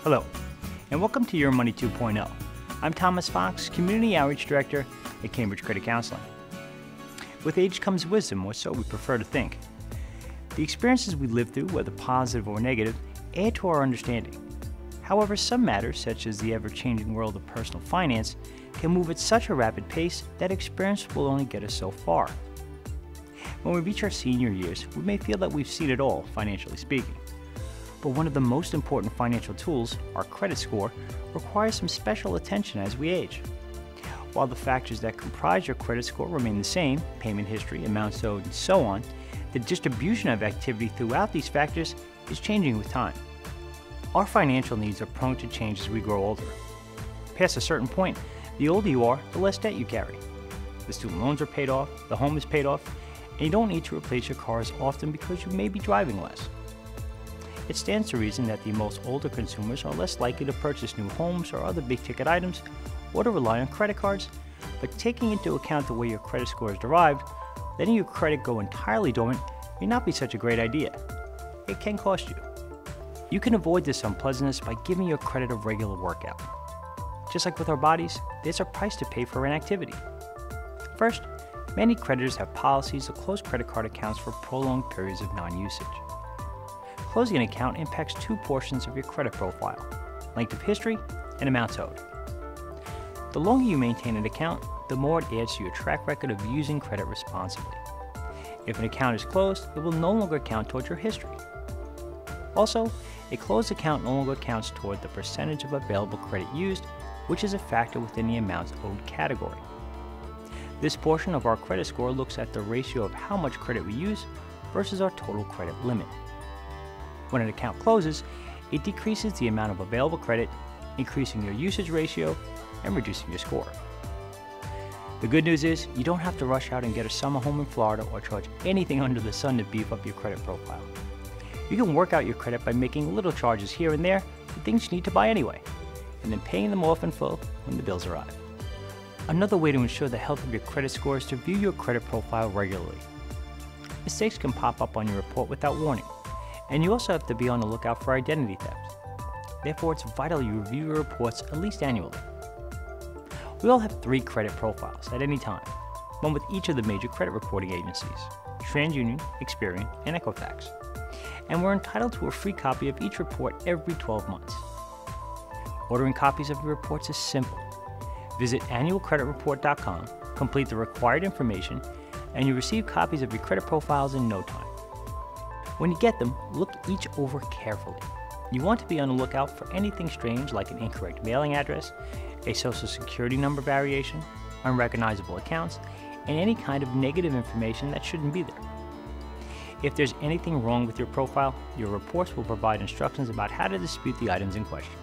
Hello, and welcome to Your Money 2.0. I'm Thomas Fox, Community Outreach Director at Cambridge Credit Counseling. With age comes wisdom, or so we prefer to think. The experiences we live through, whether positive or negative, add to our understanding. However, some matters, such as the ever-changing world of personal finance, can move at such a rapid pace that experience will only get us so far. When we reach our senior years, we may feel that we've seen it all, financially speaking. But one of the most important financial tools, our credit score, requires some special attention as we age. While the factors that comprise your credit score remain the same, payment history, amounts owed, and so on, the distribution of activity throughout these factors is changing with time. Our financial needs are prone to change as we grow older. Past a certain point, the older you are, the less debt you carry. The student loans are paid off, the home is paid off, and you don't need to replace your car as often because you may be driving less. It stands to reason that the most older consumers are less likely to purchase new homes or other big-ticket items or to rely on credit cards, but taking into account the way your credit score is derived, letting your credit go entirely dormant may not be such a great idea. It can cost you. You can avoid this unpleasantness by giving your credit a regular workout. Just like with our bodies, there's a price to pay for inactivity. First, many creditors have policies to close credit card accounts for prolonged periods of non-usage. Closing an account impacts two portions of your credit profile: length of history and amounts owed. The longer you maintain an account, the more it adds to your track record of using credit responsibly. If an account is closed, it will no longer count towards your history. Also, a closed account no longer counts toward the percentage of available credit used, which is a factor within the amounts owed category. This portion of our credit score looks at the ratio of how much credit we use versus our total credit limit. When an account closes, it decreases the amount of available credit, increasing your usage ratio and reducing your score. The good news is you don't have to rush out and get a summer home in Florida or charge anything under the sun to beef up your credit profile. You can work out your credit by making little charges here and there for things you need to buy anyway, and then paying them off in full when the bills arrive. Another way to ensure the health of your credit score is to view your credit profile regularly. Mistakes can pop up on your report without warning, and you also have to be on the lookout for identity theft. Therefore, it's vital you review your reports at least annually. We all have 3 credit profiles at any time, one with each of the major credit reporting agencies: TransUnion, Experian, and Equifax. And we're entitled to a free copy of each report every 12 months. Ordering copies of your reports is simple. Visit annualcreditreport.com, complete the required information, and you receive copies of your credit profiles in no time. When you get them, look each over carefully. You want to be on the lookout for anything strange like an incorrect mailing address, a social security number variation, unrecognizable accounts, and any kind of negative information that shouldn't be there. If there's anything wrong with your profile, your reports will provide instructions about how to dispute the items in question.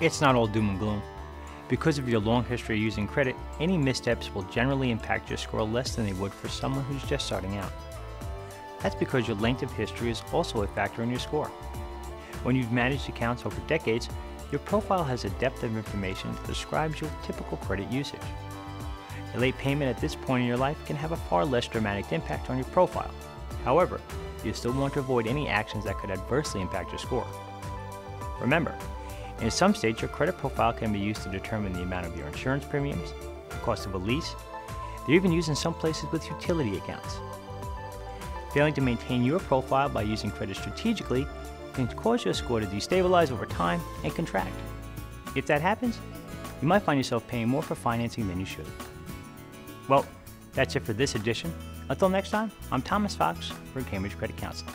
It's not all doom and gloom. Because of your long history of using credit, any missteps will generally impact your score less than they would for someone who's just starting out. That's because your length of history is also a factor in your score. When you've managed accounts over decades, your profile has a depth of information that describes your typical credit usage. A late payment at this point in your life can have a far less dramatic impact on your profile. However, you still want to avoid any actions that could adversely impact your score. Remember, in some states, your credit profile can be used to determine the amount of your insurance premiums, the cost of a lease. They're even used in some places with utility accounts. Failing to maintain your profile by using credit strategically can cause your score to destabilize over time and contract. If that happens, you might find yourself paying more for financing than you should. Well, that's it for this edition. Until next time, I'm Thomas Fox for Cambridge Credit Counseling.